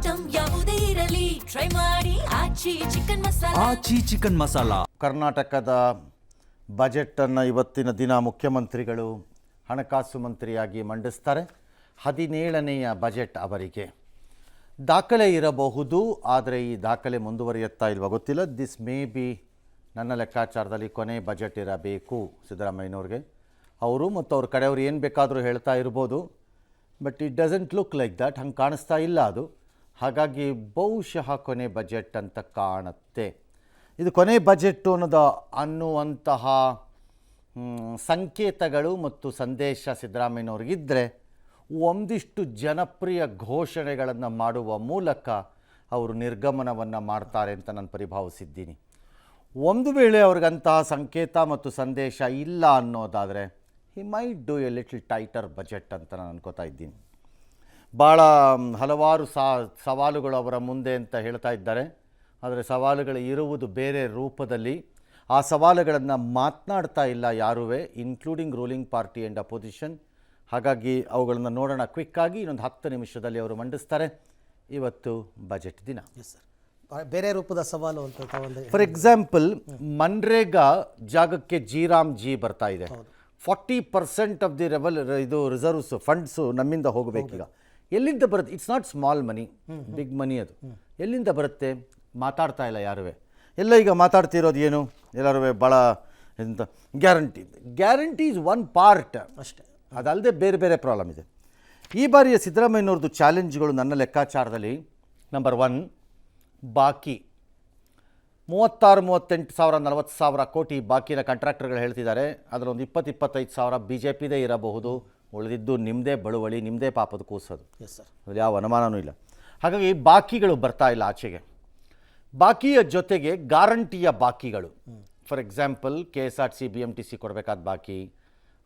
Item ಯಾವುದೇ ಇರಲಿ try ಮಾಡಿ ಆಚಿ ಚಿಕನ್ ಮಸಾಲಾ. ಕರ್ನಾಟಕದ ಬಜೆಟನ್ನು ಇವತ್ತಿನ ದಿನ ಮುಖ್ಯಮಂತ್ರಿಗಳು ಹಣಕಾಸು ಮಂತ್ರಿಯಾಗಿ ಮಂಡಿಸ್ತಾರೆ. 17ನೆಯ ಬಜೆಟ್ ಅವರಿಗೆ ದಾಖಲೆ ಇರಬಹುದು, ಆದರೆ ಈ ದಾಖಲೆ ಮುಂದುವರಿಯುತ್ತಾ ಇಲ್ವಾ ಗೊತ್ತಿಲ್ಲ. ದಿಸ್ ಮೇ ಬಿ ನನ್ನ ಲೆಕ್ಕಾಚಾರದಲ್ಲಿ ಕೊನೆ ಬಜೆಟ್ ಇರಬೇಕು ಸಿದ್ದರಾಮಯ್ಯನವ್ರಿಗೆ. ಅವರು ಮತ್ತು ಅವ್ರ ಕಡೆಯವರು ಏನು ಬೇಕಾದರೂ ಹೇಳ್ತಾ ಇರ್ಬೋದು, but it doesn't look like that. ಹಂಗೆ ಕಾಣಿಸ್ತಾ ಇಲ್ಲ ಅದು. ಹಾಗಾಗಿ ಬಹುಶಃ ಕೊನೆ ಬಜೆಟ್ ಅಂತ ಕಾಣುತ್ತೆ. ಇದು ಕೊನೆ ಬಜೆಟ್ಟು ಅನ್ನುವಂತಹ ಸಂಕೇತಗಳು ಮತ್ತು ಸಂದೇಶ ಸಿದ್ದರಾಮಯ್ಯನವ್ರಿಗಿದ್ದರೆ ಒಂದಿಷ್ಟು ಜನಪ್ರಿಯ ಘೋಷಣೆಗಳನ್ನು ಮಾಡುವ ಮೂಲಕ ಅವರು ನಿರ್ಗಮನವನ್ನು ಮಾಡ್ತಾರೆ ಅಂತ ನಾನು ಪರಿಭಾವಿಸಿದ್ದೀನಿ. ಒಂದು ವೇಳೆ ಅವ್ರಿಗಂತಹ ಸಂಕೇತ ಮತ್ತು ಸಂದೇಶ ಇಲ್ಲ ಅನ್ನೋದಾದರೆ he might do A little tighter budget ಅಂತ ನಾನು ಅನ್ಕೋತಾ ಇದ್ದೀನಿ. ಭಾಳ ಹಲವಾರು ಸವಾಲುಗಳು ಅವರ ಮುಂದೆ ಅಂತ ಹೇಳ್ತಾ ಇದ್ದಾರೆ, ಆದರೆ ಸವಾಲುಗಳು ಇರುವುದು ಬೇರೆ ರೂಪದಲ್ಲಿ. ಆ ಸವಾಲುಗಳನ್ನು ಮಾತನಾಡ್ತಾ ಇಲ್ಲ ಯಾರುವೇ, including ruling party and opposition. ಹಾಗಾಗಿ ಅವುಗಳನ್ನು ನೋಡೋಣ ಕ್ವಿಕ್ಕಾಗಿ. ಇನ್ನೊಂದು 10 ನಿಮಿಷದಲ್ಲಿ ಅವರು ಮಂಡಿಸ್ತಾರೆ. ಇವತ್ತು ಬಜೆಟ್ ದಿನ. ಎಸ್ ಸರ್, ಬೇರೆ ರೂಪದ ಸವಾಲು ಅಂತ ಫಾರ್ ಎಕ್ಸಾಂಪಲ್, ಮನ್ರೇಗಾ ಜಾಗಕ್ಕೆ ಜಿ ಬರ್ತಾ ಇದೆ. 40% ಆಫ್ ದಿ ಇದು ರಿಸರ್ವ್ಸ್ ಫಂಡ್ಸು ನಮ್ಮಿಂದ ಹೋಗಬೇಕೀಗ. ಎಲ್ಲಿಂದ ಬರುತ್ತೆ? It's not small money, big money. ಅದು ಎಲ್ಲಿಂದ ಬರುತ್ತೆ? ಮಾತಾಡ್ತಾ ಇಲ್ಲ ಯಾರುವೇ. ಎಲ್ಲ ಈಗ ಮಾತಾಡ್ತಿರೋದು ಏನು? ಎಲ್ಲರೂ ಭಾಳ ಎಂತ ಗ್ಯಾರಂಟಿ ಈಸ್ ಒನ್ ಪಾರ್ಟ್ ಅಷ್ಟೇ, ಅದಲ್ಲದೆ ಬೇರೆ ಬೇರೆ ಪ್ರಾಬ್ಲಮ್ ಇದೆ. ಈ ಬಾರಿಯ ಸಿದ್ದರಾಮಯ್ಯನವ್ರದ್ದು ಚಾಲೆಂಜ್ಗಳು ನನ್ನ ಲೆಕ್ಕಾಚಾರದಲ್ಲಿ ನಂಬರ್ 1 ಬಾಕಿ 36-38 ಸಾವಿರ 40 ಸಾವಿರ ಕೋಟಿ ಬಾಕಿನ ಕಾಂಟ್ರಾಕ್ಟರ್ಗಳು ಹೇಳ್ತಿದ್ದಾರೆ. ಅದರೊಂದು 20-25 ಸಾವಿರ ಬಿ ಜೆ ಪಿದೇ ಇರಬಹುದು, ಉಳಿದಿದ್ದು ನಿಮ್ಮದೇ ಬಳುವಳಿ, ನಿಮ್ಮದೇ ಪಾಪದ ಕೂಸೋದು. ಎಸ್ ಸರ್, ಅದು ಯಾವ ಅನುಮಾನವೂ ಇಲ್ಲ. ಹಾಗಾಗಿ ಬಾಕಿಗಳು ಬರ್ತಾ ಇಲ್ಲ ಆಚೆಗೆ. ಬಾಕಿಯ ಜೊತೆಗೆ ಗ್ಯಾರಂಟಿಯ ಬಾಕಿಗಳು, ಫಾರ್ ಎಕ್ಸಾಂಪಲ್ KSRTC BMTC ಕೊಡಬೇಕಾದ ಬಾಕಿ,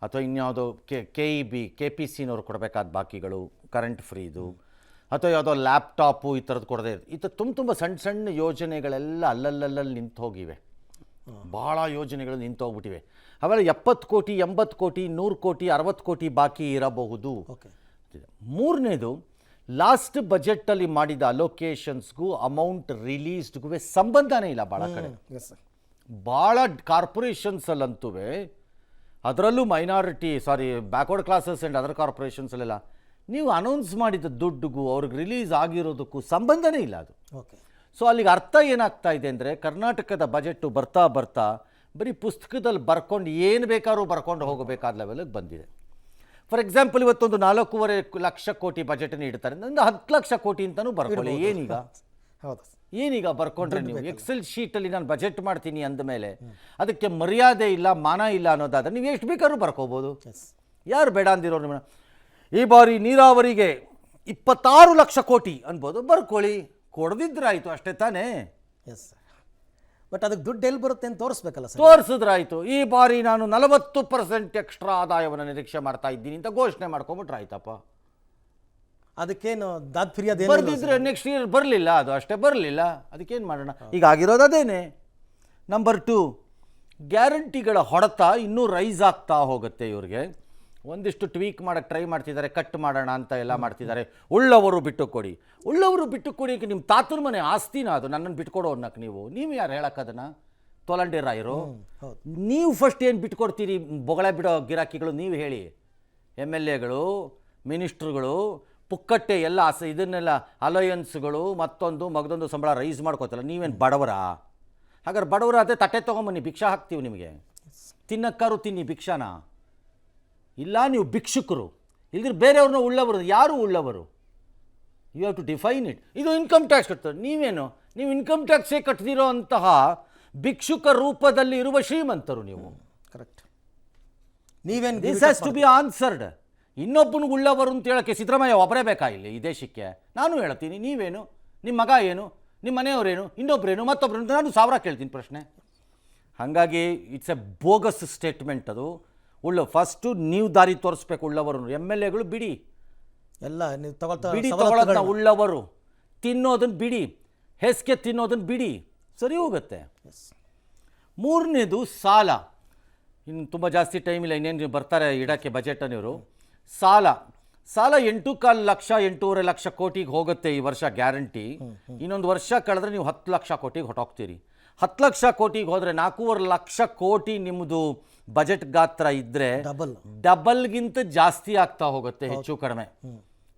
ಅಥವಾ ಇನ್ಯಾವುದೋ KEB KPCನವ್ರು ಕೊಡಬೇಕಾದ ಬಾಕಿಗಳು, ಕರೆಂಟ್ ಫ್ರೀದು, ಅಥವಾ ಯಾವುದೋ ಲ್ಯಾಪ್ಟಾಪು ಈ ಥರದ್ದು ಕೊಡದೆ ತುಂಬ ಸಣ್ಣ ಸಣ್ಣ ಯೋಜನೆಗಳೆಲ್ಲ ಅಲ್ಲಲ್ಲಲ್ಲಿ ನಿಂತು ಹೋಗಿವೆ. ಭಾಳ ಯೋಜನೆಗಳು ನಿಂತು ಹೋಗ್ಬಿಟ್ಟಿವೆ. ಆಮೇಲೆ 70 ಕೋಟಿ 80 ಕೋಟಿ 100 ಕೋಟಿ 60 ಕೋಟಿ ಬಾಕಿ ಇರಬಹುದು. ಮೂರನೇದು, ಲಾಸ್ಟ್ ಬಜೆಟಲ್ಲಿ ಮಾಡಿದ ಅಲೋಕೇಶನ್ಸ್ಗೂ ಅಮೌಂಟ್ ರಿಲೀಸ್ಡ್ಗೂ ಸಂಬಂಧನೇ ಇಲ್ಲ ಭಾಳ ಕಡೆ. ಭಾಳ ಕಾರ್ಪೊರೇಷನ್ಸಲ್ಲಂತೂ, ಅದರಲ್ಲೂ ಬ್ಯಾಕ್ವರ್ಡ್ ಕ್ಲಾಸಸ್ ಆ್ಯಂಡ್ ಅದರ್ ಕಾರ್ಪೊರೇಷನ್ಸಲ್ಲೆಲ್ಲ ನೀವು ಅನೌನ್ಸ್ ಮಾಡಿದ ದುಡ್ಡುಗೂ ಅವ್ರಿಗೆ ರಿಲೀಸ್ ಆಗಿರೋದಕ್ಕೂ ಸಂಬಂಧನೇ ಇಲ್ಲ ಅದು. ಸೊ ಅಲ್ಲಿಗೆ ಅರ್ಥ ಏನಾಗ್ತಾ ಇದೆ ಅಂದರೆ, ಕರ್ನಾಟಕದ ಬಜೆಟ್ಟು ಬರ್ತಾ ಬರ್ತಾ ಬರೀ ಪುಸ್ತಕದಲ್ಲಿ ಬರ್ಕೊಂಡು ಏನು ಬೇಕಾದ್ರೂ ಬರ್ಕೊಂಡು ಹೋಗಬೇಕಾದ ಲೆವೆಲಿಗೆ ಬಂದಿದೆ. ಫಾರ್ ಎಕ್ಸಾಂಪಲ್, ಇವತ್ತೊಂದು 4.5 ಲಕ್ಷ ಕೋಟಿ ಬಜೆಟನ್ನು ಇಡ್ತಾರೆ, ಒಂದು 10 ಲಕ್ಷ ಕೋಟಿ ಅಂತಲೂ ಬರ್ಕೊಳ್ಳಿ. ಏನೀಗ ಬರ್ಕೊಂಡ್ರೆ ನೀವು ಎಕ್ಸೆಲ್ ಶೀಟಲ್ಲಿ ನಾನು ಬಜೆಟ್ ಮಾಡ್ತೀನಿ ಅಂದಮೇಲೆ ಅದಕ್ಕೆ ಮರ್ಯಾದೆ ಇಲ್ಲ, ಮಾನ ಇಲ್ಲ ಅನ್ನೋದಾದ್ರೆ ನೀವು ಎಷ್ಟು ಬೇಕಾದ್ರೂ ಬರ್ಕೋಬೋದು. ಯಾರು ಬೇಡ ಅಂದಿರೋರು ನಿಮ್ಮ ಈ ಬಾರಿ ನೀರಾವರಿಗೆ 26 ಲಕ್ಷ ಕೋಟಿ ಅನ್ಬೋದು, ಬರ್ಕೊಳ್ಳಿ. ಕೊಡದಿದ್ರಾಯ್ತು, ಅಷ್ಟೇ ತಾನೇ. ಎಸ್, ಬಟ್ ಅದಕ್ಕೆ ದುಡ್ಡು ಎಲ್ಲಿ ಬರುತ್ತೆ ಅಂತ ತೋರಿಸ್ಬೇಕಲ್ಲ ಸರ್. ತೋರಿಸಿದ್ರಾಯ್ತು. ಈ ಬಾರಿ ನಾನು 40% ಎಕ್ಸ್ಟ್ರಾ ಆದಾಯವನ್ನು ನಿರೀಕ್ಷೆ ಮಾಡ್ತಾ ಇದ್ದೀನಿ ಅಂತ ಘೋಷಣೆ ಮಾಡ್ಕೊಂಬಿಟ್ರಾಯ್ತಪ್ಪ. ಅದಕ್ಕೇನು ದಾದ್ ಫಿರ್ಯಾದ್ ಬರ್ದಿದ್ರೆ ನೆಕ್ಸ್ಟ್ ಇಯರ್ ಬರಲಿಲ್ಲ, ಅದು ಅಷ್ಟೇ ಬರಲಿಲ್ಲ, ಅದಕ್ಕೇನು ಮಾಡೋಣ? ಈಗ ಆಗಿರೋದು ಅದೇನೆ. ನಂಬರ್ 2, ಗ್ಯಾರಂಟಿಗಳ ಹೊಡೆತ ಇನ್ನೂ ರೈಸ್ ಆಗ್ತಾ ಹೋಗುತ್ತೆ. ಇವ್ರಿಗೆ ಒಂದಿಷ್ಟು ಟ್ವೀಕ್ ಮಾಡೋಕ್ಕೆ ಟ್ರೈ ಮಾಡ್ತಿದ್ದಾರೆ, ಕಟ್ ಮಾಡೋಣ ಅಂತ ಎಲ್ಲ ಮಾಡ್ತಿದ್ದಾರೆ. ಉಳ್ಳವರು ಬಿಟ್ಟು ಕೊಡಿ ನಿಮ್ಮ ತಾತನ ಮನೆ ಆಸ್ತಿನ ಅದು, ನನ್ನನ್ನು ಬಿಟ್ಕೊಡೋ ಅನ್ನಕ್ಕೆ ನೀವು ಯಾರು ಹೇಳೋಕ್ಕದನ್ನು? ತೊಲಂಡಿರಾಯರು ನೀವು ಫಸ್ಟ್ ಏನು ಬಿಟ್ಕೊಡ್ತೀರಿ? ಬೊಗಳೆ ಬಿಡೋ ಗಿರಾಕಿಗಳು ನೀವು ಹೇಳಿ. MLAಗಳು, ಮಿನಿಸ್ಟ್ರುಗಳು ಪುಕ್ಕಟ್ಟೆ ಎಲ್ಲ ಇದನ್ನೆಲ್ಲ ಅಲಯನ್ಸ್ಗಳು ಮತ್ತೊಂದು ಮಗದೊಂದು ಸಂಬಳ ರೈಸ್ ಮಾಡ್ಕೋತಲ್ಲ, ನೀವೇನು ಬಡವರಾ? ಹಾಗಾದ್ರೆ ಬಡವರಾದರೆ ತಟ್ಟೆ ತೊಗೊಂಬನ್ನಿ, ಭಿಕ್ಷಾ ಹಾಕ್ತೀವಿ ನಿಮಗೆ. ತಿನ್ನಕ್ಕಾರು ತಿನ್ನಿ ಭಿಕ್ಷಾನ. ಇಲ್ಲ ನೀವು ಭಿಕ್ಷುಕರು, ಇಲ್ದಿರ ಬೇರೆಯವ್ರನ್ನ ಉಳ್ಳವರು. ಯಾರು ಉಳ್ಳವರು? You have to define it. ಇದು ಇನ್ಕಮ್ ಟ್ಯಾಕ್ಸ್ ಕಟ್ತಾರೆ. ನೀವು ಇನ್ಕಮ್ ಟ್ಯಾಕ್ಸೇ ಕಟ್ಟದಿರೋ ಅಂತಹ ಭಿಕ್ಷುಕ ರೂಪದಲ್ಲಿ ಇರುವ ಶ್ರೀಮಂತರು ನೀವು. ಕರೆಕ್ಟ್. ನೀವೇನು this has to be answered. ಇನ್ನೊಬ್ಬನಿಗೆ ಉಳ್ಳವರು ಅಂತ ಹೇಳೋಕ್ಕೆ ಸಿದ್ದರಾಮಯ್ಯ ಒಬ್ಬರೇ ಬೇಕಾ ಇಲ್ಲಿ ಈ ದೇಶಕ್ಕೆ? ನಾನು ಹೇಳ್ತೀನಿ, ನೀವೇನು, ನಿಮ್ಮ ಮಗ ಏನು, ನಿಮ್ಮ ಮನೆಯವರೇನು, ಇನ್ನೊಬ್ಬರೇನು, ಮತ್ತೊಬ್ಬರು, ನಾನು 1000 ಕೇಳ್ತೀನಿ ಪ್ರಶ್ನೆ. ಹಾಗಾಗಿ ಇಟ್ಸ್ ಎ ಬೋಗಸ್ ಸ್ಟೇಟ್ಮೆಂಟ್ ಅದು. ಫಸ್ಟು ನೀವು ದಾರಿ ತೋರಿಸ್ಬೇಕು. ಉಳ್ಳವರು MLAಗಳು ಬಿಡಿ, ಎಲ್ಲ ನೀವು ತಗೊಳ್ಳೋದನ್ನ ಉಳ್ಳವರು, ತಿನ್ನೋದನ್ನು ಬಿಡಿ, ಹೆಸ್ಗೆ ತಿನ್ನೋದನ್ನು ಬಿಡಿ, ಸರಿ ಹೋಗುತ್ತೆ. ಮೂರನೇದು ಸಾಲ. ಇನ್ನು ತುಂಬ ಜಾಸ್ತಿ ಟೈಮ್ ಇಲ್ಲ, ಇನ್ನೇನು ಬರ್ತಾರೆ ಇಡೋಕ್ಕೆ ಬಜೆಟನ್ನು ಇವರು. ಸಾಲ ಸಾಲ 8.25 ಲಕ್ಷ 8.5 ಲಕ್ಷ ಕೋಟಿಗೆ ಹೋಗುತ್ತೆ ಈ ವರ್ಷ ಗ್ಯಾರಂಟಿ. ಇನ್ನೊಂದು ವರ್ಷ ಕಳೆದ್ರೆ ನೀವು 10 ಲಕ್ಷ ಕೋಟಿಗೆ ಹೊಟ್ಟೋಗ್ತೀರಿ. 10 ಲಕ್ಷ ಕೋಟಿಗೆ ಹೋದರೆ 4.5 ಲಕ್ಷ ಕೋಟಿ ನಿಮ್ಮದು ಬಜೆಟ್ ಗಾತ್ರ ಇದ್ದರೆ ಡಬಲ್ಗಿಂತ ಜಾಸ್ತಿ ಆಗ್ತಾ ಹೋಗುತ್ತೆ ಹೆಚ್ಚು ಕಡಿಮೆ.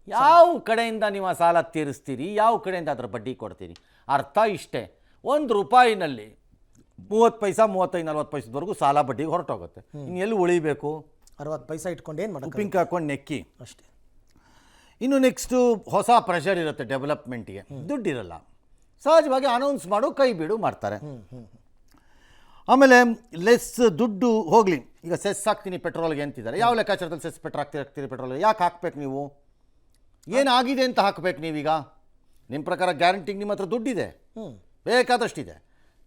ಯಾವ ಕಡೆಯಿಂದ ನೀವು ಆ ಸಾಲ ತೀರಿಸ್ತೀರಿ, ಯಾವ ಕಡೆಯಿಂದ ಅದರ ಬಡ್ಡಿ ಕೊಡ್ತೀರಿ? ಅರ್ಥ ಇಷ್ಟೇ, 1 ರೂಪಾಯಿನಲ್ಲಿ 30 ಪೈಸಾ 35-40 ಪೈಸದವರೆಗೂ ಸಾಲ ಬಡ್ಡಿಗೆ ಹೊರಟೋಗುತ್ತೆ. ಇನ್ನು ಎಲ್ಲಿ ಉಳಿಬೇಕು? 60 ಪೈಸಾ ಇಟ್ಕೊಂಡು ಏನು ಮಾಡೋದು? ಉಪ್ಪಿನಕಾಯಿ ಹಾಕೊಂಡು ನೆಕ್ಕಿ ಅಷ್ಟೇ. ಇನ್ನು ನೆಕ್ಸ್ಟು ಹೊಸ ಪ್ರೆಷರ್ ಇರುತ್ತೆ ಡೆವಲಪ್ಮೆಂಟಿಗೆ, ದುಡ್ಡಿರಲ್ಲ. ಸಹಜವಾಗಿ ಅನೌನ್ಸ್ ಮಾಡು ಕೈ ಬಿಡು ಮಾಡ್ತಾರೆ. ಆಮೇಲೆ ಲೆಸ್ ದುಡ್ಡು ಹೋಗಲಿ, ಈಗ ಸೆಸ್ ಹಾಕ್ತೀನಿ ಪೆಟ್ರೋಲ್ಗೆ ಅಂತಿದ್ದಾರೆ. ಯಾವ ಲೆಕ್ಕಾಚಾರದಲ್ಲಿ ಸೆಸ್ ಹಾಕ್ತೀರಿ ಪೆಟ್ರೋಲ್ಗೆ? ಯಾಕೆ ಹಾಕ್ಬೇಕು ನೀವು? ಏನಾಗಿದೆ ಅಂತ ಹಾಕ್ಬೇಕು ನೀವೀಗ? ನಿಮ್ಮ ಪ್ರಕಾರ ಗ್ಯಾರಂಟಿಗೆ ನಿಮ್ಮ ಹತ್ರ ದುಡ್ಡಿದೆ, ಬೇಕಾದಷ್ಟಿದೆ.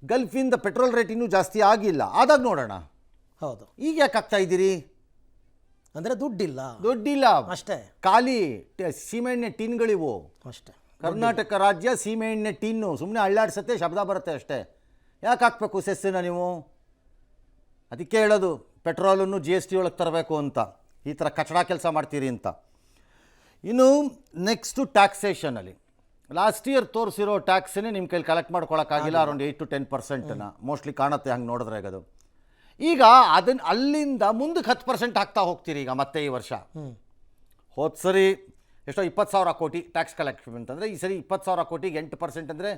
ಗಲ್ಫಿಂದ ಪೆಟ್ರೋಲ್ ರೇಟ್ ಇನ್ನೂ ಜಾಸ್ತಿ ಆಗಿಲ್ಲ, ಆದಾಗ ನೋಡೋಣ. ಹೌದು, ಈಗ ಯಾಕೆ ಹಾಕ್ತಾ ಇದ್ದೀರಿ? ಅಂದರೆ ದುಡ್ಡಿಲ್ಲ ಅಷ್ಟೇ. ಖಾಲಿ ಸೀಮೆಎಣ್ಣೆ ಟಿನ್ಗಳಿವು ಅಷ್ಟೇ. ಕರ್ನಾಟಕ ರಾಜ್ಯ ಸೀಮೆಎಣ್ಣೆ ಟಿನ್ನು ಸುಮ್ಮನೆ ಅಳ್ಳಾಡ್ಸತ್ತೆ, ಶಬ್ದ ಬರುತ್ತೆ ಅಷ್ಟೇ. ಯಾಕೆ ಹಾಕಬೇಕು ಸೆಸ್ಸಿನ ನೀವು? ಅದಕ್ಕೆ ಹೇಳೋದು ಪೆಟ್ರೋಲನ್ನು GST ಒಳಗೆ ತರಬೇಕು ಅಂತ. ಈ ಥರ ಕಚಡ ಕೆಲಸ ಮಾಡ್ತೀರಿ ಅಂತ. ಇನ್ನು ನೆಕ್ಸ್ಟು ಟ್ಯಾಕ್ಸೇಷನಲ್ಲಿ ಲಾಸ್ಟ್ ಇಯರ್ ತೋರಿಸಿರೋ ಟ್ಯಾಕ್ಸನ್ನೇ ನಿಮ್ಮ ಕೈಲಿ ಕಲೆಕ್ಟ್ ಮಾಡ್ಕೊಳಕ್ಕಾಗಿಲ್ಲ. ಅರೌಂಡ್ 8 to 10% ಮೋಸ್ಟ್ಲಿ ಕಾಣುತ್ತೆ ಹಂಗೆ ನೋಡಿದ್ರೆ ಅದು. ಈಗ ಅದನ್ನು ಅಲ್ಲಿಂದ ಮುಂದಕ್ಕೆ 10% ಹಾಕ್ತಾ ಹೋಗ್ತೀರಿ ಈಗ ಮತ್ತೆ ಈ ವರ್ಷ. ಹೋದ ಸರಿ ಎಷ್ಟೋ 20,000 ಕೋಟಿ ಟ್ಯಾಕ್ಸ್ ಕಲೆಕ್ಟ್ ಅಂತಂದರೆ, ಈ ಸರಿ 20,000 ಕೋಟಿಗೆ 8% ಅಂದರೆ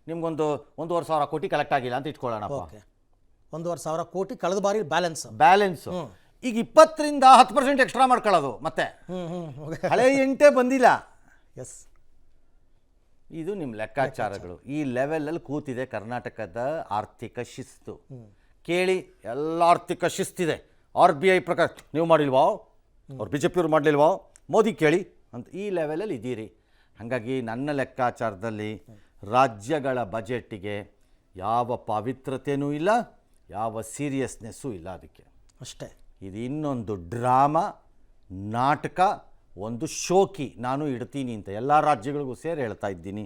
ನಿಮ್ಗೊಂದು 1,500,000 ಕೋಟಿ ಕಲೆಕ್ಟ್ ಆಗಿಲ್ಲ ಅಂತ ಇಟ್ಕೊಳ್ಳೋಣಪ್ಪ. 1,500,000 ಕೋಟಿ ಕಳೆದ ಬಾರಿ ಬ್ಯಾಲೆನ್ಸು. ಈಗ 20ರಿಂದ 10% ಎಕ್ಸ್ಟ್ರಾ ಮಾಡ್ಕೊಳ್ಳೋದು ಮತ್ತೆ. ಹಳೆ 8 ಬಂದಿಲ್ಲ. ಎಸ್, ಇದು ನಿಮ್ಮ ಲೆಕ್ಕಾಚಾರಗಳು. ಈ ಲೆವೆಲಲ್ಲಿ ಕೂತಿದೆ ಕರ್ನಾಟಕದ ಆರ್ಥಿಕ ಶಿಸ್ತು. ಕೇಳಿ, ಎಲ್ಲ ಆರ್ಥಿಕ ಶಿಸ್ತಿದೆ. RBI ಪ್ರಕಾರ ನೀವು ಮಾಡಿಲ್ವೋ, ಅವ್ರು BJP ಅವ್ರು ಮಾಡಲಿಲ್ವೋ, ಮೋದಿ ಕೇಳಿ ಅಂತ ಈ ಲೆವೆಲಲ್ಲಿ ಇದ್ದೀರಿ. ಹಾಗಾಗಿ ನನ್ನ ಲೆಕ್ಕಾಚಾರದಲ್ಲಿ ರಾಜ್ಯಗಳ ಬಜೆಟ್ಟಿಗೆ ಯಾವ ಪಾವಿತ್ರತೆಯೂ ಇಲ್ಲ, ಯಾವ ಸೀರಿಯಸ್ನೆಸ್ಸೂ ಇಲ್ಲ. ಅದಕ್ಕೆ ಅಷ್ಟೇ. ಇದು ಇನ್ನೊಂದು ಡ್ರಾಮಾ, ನಾಟಕ, ಒಂದು ಶೋಕಿ ನಾನು ಇಡ್ತೀನಿ ಅಂತ ಎಲ್ಲ ರಾಜ್ಯಗಳಿಗೂ ಸೇರಿ ಹೇಳ್ತಾ ಇದ್ದೀನಿ,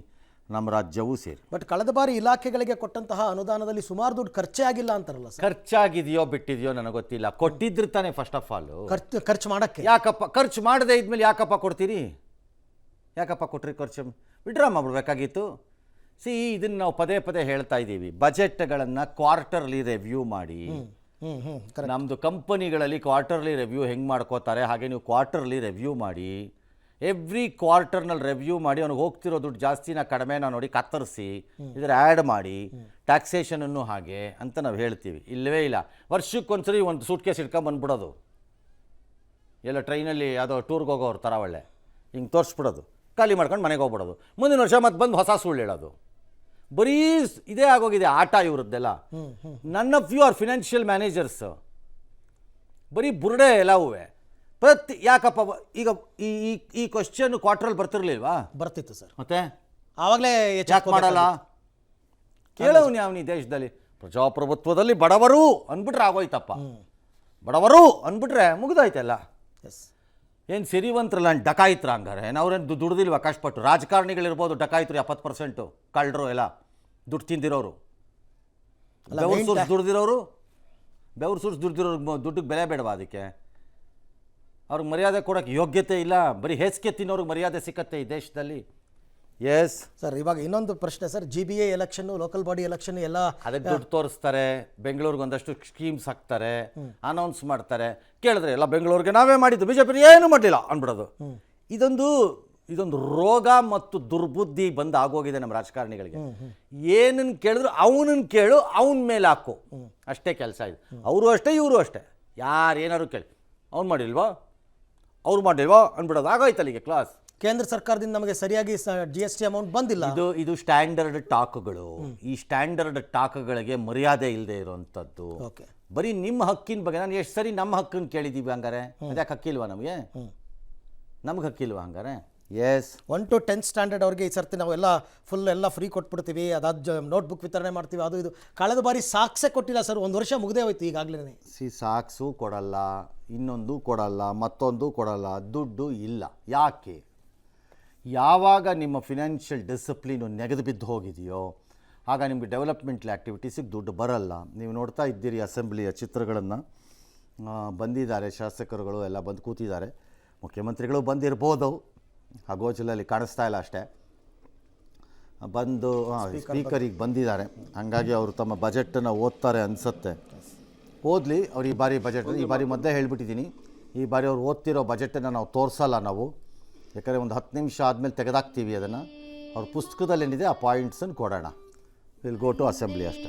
ನಮ್ಮ ರಾಜ್ಯವೂ ಸೇರಿ. ಬಟ್ ಕಳೆದ ಬಾರಿ ಇಲಾಖೆಗಳಿಗೆ ಕೊಟ್ಟಂತಹ ಅನುದಾನದಲ್ಲಿ ಸುಮಾರು ದುಡ್ಡು ಖರ್ಚೇ ಆಗಿಲ್ಲ ಅಂತಾರಲ್ಲ ಸರ್? ಖರ್ಚಾಗಿದೆಯೋ ಬಿಟ್ಟಿದೆಯೋ ನನಗೆ ಗೊತ್ತಿಲ್ಲ. ಕೊಟ್ಟಿದ್ರೆ ತಾನೇ ಫಸ್ಟ್ ಆಫ್ ಆಲ್ ಖರ್ಚು ಮಾಡೋಕ್ಕೆ. ಯಾಕಪ್ಪ ಖರ್ಚು ಮಾಡದೇ ಇದ್ಮೇಲೆ ಯಾಕಪ್ಪ ಕೊಡ್ತೀರಿ? ಯಾಕಪ್ಪ ಕೊಟ್ರಿ? ಖರ್ಚು ವಿಡ್ರಾ ಮಾಡ್ಬೇಕಾಗಿತ್ತು. ಇದನ್ನು ನಾವು ಪದೇ ಪದೇ ಹೇಳ್ತಾ ಇದ್ದೀವಿ. ಬಜೆಟ್ಗಳನ್ನು ಕ್ವಾರ್ಟರ್ಲಿ ರಿವ್ಯೂ ಮಾಡಿ. ನಮ್ಮದು ಕಂಪನಿಗಳಲ್ಲಿ ಕ್ವಾರ್ಟರ್ಲಿ ರಿವ್ಯೂ ಹೆಂಗೆ ಮಾಡ್ಕೋತಾರೆ ಹಾಗೆ ನೀವು ಕ್ವಾರ್ಟರ್ಲಿ ರಿವ್ಯೂ ಮಾಡಿ. ಎವ್ರಿ ಕ್ವಾರ್ಟರ್ನಲ್ಲಿ ರಿವ್ಯೂ ಮಾಡಿ ಅವ್ನಿಗೆ ಹೋಗ್ತಿರೋ ದುಡ್ಡು ಜಾಸ್ತಿನ ಕಡಿಮೆನ ನೋಡಿ ಕತ್ತರಿಸಿ ಇದರ ಆ್ಯಡ್ ಮಾಡಿ. ಟ್ಯಾಕ್ಸೇಷನನ್ನು ಹಾಗೆ ಅಂತ ನಾವು ಹೇಳ್ತೀವಿ. ಇಲ್ಲವೇ ಇಲ್ಲ. ವರ್ಷಕ್ಕೊಂದ್ಸರಿ ಒಂದು ಸೂಟ್ ಕೇಸ್ ಇಟ್ಕೊಂಬಂದ್ಬಿಡೋದು, ಎಲ್ಲ ಟ್ರೈನಲ್ಲಿ ಯಾವುದೋ ಟೂರ್ಗೆ ಹೋಗೋರು ಥರ ಒಳ್ಳೆ ಹಿಂಗೆ ತೋರಿಸ್ಬಿಡೋದು, ಖಾಲಿ ಮಾಡ್ಕೊಂಡು ಮನೆಗೆ ಹೋಗ್ಬಿಡೋದು. ಮುಂದಿನ ವರ್ಷ ಮತ್ತೆ ಬಂದು ಹೊಸ ಸುಳ್ಳು ಹೇಳೋದು. ಬರೀ ಇದೇ ಆಗೋಗಿದೆ ಆಟ ಇವ್ರದ್ದೆಲ್ಲ. None of you are financial managers. ಬರೀ ಬುರುಡೆ ಎಲ್ಲವೂ ಯಾಕಪ್ಪ? ಈಗ ಈ ಕ್ವಶನ್ ಕ್ವಾರ್ಟರಲ್ಲಿ ಬರ್ತಿರ್ಲಿಲ್ವಾ? ಬರ್ತಿತ್ತು ಸರ್. ಮತ್ತೆ ಆವಾಗಲೇ ಯಾಕೆ ಮಾಡಲ್ಲ? ಕೇಳೋನು ಯಾವ ಈ ದೇಶದಲ್ಲಿ ಪ್ರಜಾಪ್ರಭುತ್ವದಲ್ಲಿ ಬಡವರು ಅಂದ್ಬಿಟ್ರೆ ಆಗೋಯ್ತಪ್ಪ. ಬಡವರು ಅಂದ್ಬಿಟ್ರೆ ಮುಗಿದೋಯ್ತಲ್ಲ. ಎಸ್, ಏನು ಸಿರಿವಂತರಲ್ಲ, ಡಕಾಯಿತ್ರ ಹಂಗಾರೆ ಅವ್ರೇನು ದುಡ್ದಿಲ್ವ ಕಷ್ಟಪಟ್ಟು? ರಾಜಕಾರಣಿಗಳಿರ್ಬೋದು ಡಕಾಯಿತ್ರು 70% ಕಳ್ಳರು ಎಲ್ಲ ದುಡ್ಡು ತಿಂದಿರೋರು, ಬೆವರು ಸುರ್ಸ್ ದುಡ್ದಿರೋರು. ಬೆವರು ಸುರ್ಸ್ ದುಡ್ದಿರೋರು ದುಡ್ಡಿಗೆ ಬೆಲೆ ಬೇಡವಾ? ಅದಕ್ಕೆ ಅವ್ರಿಗೆ ಮರ್ಯಾದೆ ಕೊಡೋಕ್ಕೆ ಯೋಗ್ಯತೆ ಇಲ್ಲ. ಬರೀ ಹೇಸಿಗೆ ತಿನ್ನೋರಿಗೆ ಮರ್ಯಾದೆ ಸಿಕ್ಕತ್ತೆ ಈ ದೇಶದಲ್ಲಿ. ಎಸ್ ಸರ್, ಇವಾಗ ಇನ್ನೊಂದು ಪ್ರಶ್ನೆ sir. GBA election, local body election ಎಲ್ಲ ಅದಕ್ಕೆ ದುಡ್ಡು ತೋರಿಸ್ತಾರೆ. ಬೆಂಗಳೂರಿಗೆ ಒಂದಷ್ಟು ಸ್ಕೀಮ್ಸ್ ಹಾಕ್ತಾರೆ, ಅನೌನ್ಸ್ ಮಾಡ್ತಾರೆ. ಕೇಳಿದ್ರೆ ಎಲ್ಲ ಬೆಂಗಳೂರಿಗೆ ನಾವೇ ಮಾಡಿದ್ದು, BJP ಏನೂ ಮಾಡಲಿಲ್ಲ ಅಂದ್ಬಿಡೋದು. ಇದೊಂದು ರೋಗ ಮತ್ತು ದುರ್ಬುದ್ಧಿ ಬಂದು ಆಗೋಗಿದೆ ನಮ್ಮ ರಾಜಕಾರಣಿಗಳಿಗೆ. ಏನನ್ನು ಕೇಳಿದ್ರು ಅವನನ್ನು ಕೇಳು, ಅವನ ಮೇಲೆ ಹಾಕು, ಅಷ್ಟೇ ಕೆಲಸ ಇದು. ಅವರು ಅಷ್ಟೇ ಇವರು ಅಷ್ಟೇ. ಯಾರು ಏನಾದ್ರು ಕೇಳಿ ಅವ್ನು ಮಾಡಿಲ್ವಾ ಅವ್ರು ಮಾಡಿಲ್ವಾ ಅಂದ್ಬಿಡೋದು. ಆಗೋಯ್ತಲ್ಲ ಈಗ ಕ್ಲಾಸ್. ಕೇಂದ್ರ ಸರ್ಕಾರದಿಂದ ನಮಗೆ ಸರಿಯಾಗಿ GST ಅಮೌಂಟ್ ಬಂದಿಲ್ಲ. ಇದು ಸ್ಟ್ಯಾಂಡರ್ಡ್ ಟಾಕ್ಗಳು. ಈ ಸ್ಟ್ಯಾಂಡರ್ಡ್ ಟಾಕ್ಗಳಿಗೆ ಮರ್ಯಾದೆ ಇಲ್ಲದೆ ಇರುವಂಥದ್ದು. ಬರೀ ನಿಮ್ಮ ಹಕ್ಕಿನ ಬಗ್ಗೆ ನಾನು ಎಷ್ಟು ಸರಿ ನಮ್ಮ ಹಕ್ಕನ್ನು ಕೇಳಿದ್ದೀವಿ. ಹಂಗಾರೆ ಅದ್ಯಾಕೆ ಹಕ್ಕಿಲ್ವಾ ನಮಗೆ? ನಮ್ಗೆ ಹಕ್ಕಿಲ್ವಾ ಹಂಗಾರೆ? ಎಸ್, 1 to 10 ಸ್ಟ್ಯಾಂಡರ್ಡ್ ಅವ್ರಿಗೆ ಈ ಸರ್ತಿ ನಾವು ಎಲ್ಲ ಫುಲ್ ಎಲ್ಲ ಫ್ರೀ ಕೊಟ್ಬಿಡ್ತೀವಿ. ಅದಾದ ನೋಟ್ಬುಕ್ ವಿತರಣೆ ಮಾಡ್ತೀವಿ. ಅದು ಇದು ಕಳೆದ ಬಾರಿ ಸಾಕ್ಸೇ ಕೊಟ್ಟಿಲ್ಲ ಸರ್. 1 ವರ್ಷ ಮುಗದೇ ಹೋಯ್ತು ಈಗಾಗಲೇ. ಸಾಕ್ಸು ಕೊಡಲ್ಲ, ಇನ್ನೊಂದು ಕೊಡಲ್ಲ, ಮತ್ತೊಂದು ಕೊಡಲ್ಲ, ದುಡ್ಡು ಇಲ್ಲ. ಯಾಕೆ? ಯಾವಾಗ ನಿಮ್ಮ ಫಿನಾನ್ಷಿಯಲ್ ಡಿಸಿಪ್ಲಿನು ನೆಗೆದು ಬಿದ್ದು ಹೋಗಿದೆಯೋ ಆಗ ನಿಮಗೆ ಡೆವಲಪ್ಮೆಂಟ್ ಆ್ಯಕ್ಟಿವಿಟೀಸಿಗೆ ದುಡ್ಡು ಬರಲ್ಲ. ನೀವು ನೋಡ್ತಾ ಇದ್ದೀರಿ ಅಸೆಂಬ್ಲಿಯ ಚಿತ್ರಗಳನ್ನು. ಬಂದಿದ್ದಾರೆ ಶಾಸಕರುಗಳು ಎಲ್ಲ ಬಂದು ಕೂತಿದ್ದಾರೆ. ಮುಖ್ಯಮಂತ್ರಿಗಳು ಬಂದಿರ್ಬೋದು, ಆ ಗೋಚಲಲ್ಲಿ ಕಾಣಿಸ್ತಾ ಇಲ್ಲ ಅಷ್ಟೇ. ಬಂದು ಸ್ಪೀಕರಿಗೆ ಬಂದಿದ್ದಾರೆ, ಹಾಗಾಗಿ ಅವರು ತಮ್ಮ ಬಜೆಟನ್ನು ಓದ್ತಾರೆ ಅನಿಸುತ್ತೆ. ಓದಲಿ ಅವ್ರು ಈ ಬಾರಿ ಬಜೆಟ್, ಈ ಬಾರಿ ಮೊದಲೇ ಹೇಳ್ಬಿಟ್ಟಿದ್ದೀನಿ, ಈ ಬಾರಿ ಅವ್ರು ಓದ್ತಿರೋ ಬಜೆಟನ್ನು ನಾವು ತೋರಿಸಲ್ಲ ನಾವು, ಯಾಕಂದರೆ ಒಂದು 10 ನಿಮಿಷ ಆದಮೇಲೆ ತೆಗೆದಾಕ್ತೀವಿ ಅದನ್ನು. ಅವ್ರ ಪುಸ್ತಕದಲ್ಲಿ ಏನಿದೆ ಆ ಪಾಯಿಂಟ್ಸನ್ನು ಕೊಡೋಣ. ವಿಲ್ ಗೋ ಟು ಅಸೆಂಬ್ಲಿ ಅಷ್ಟೇ.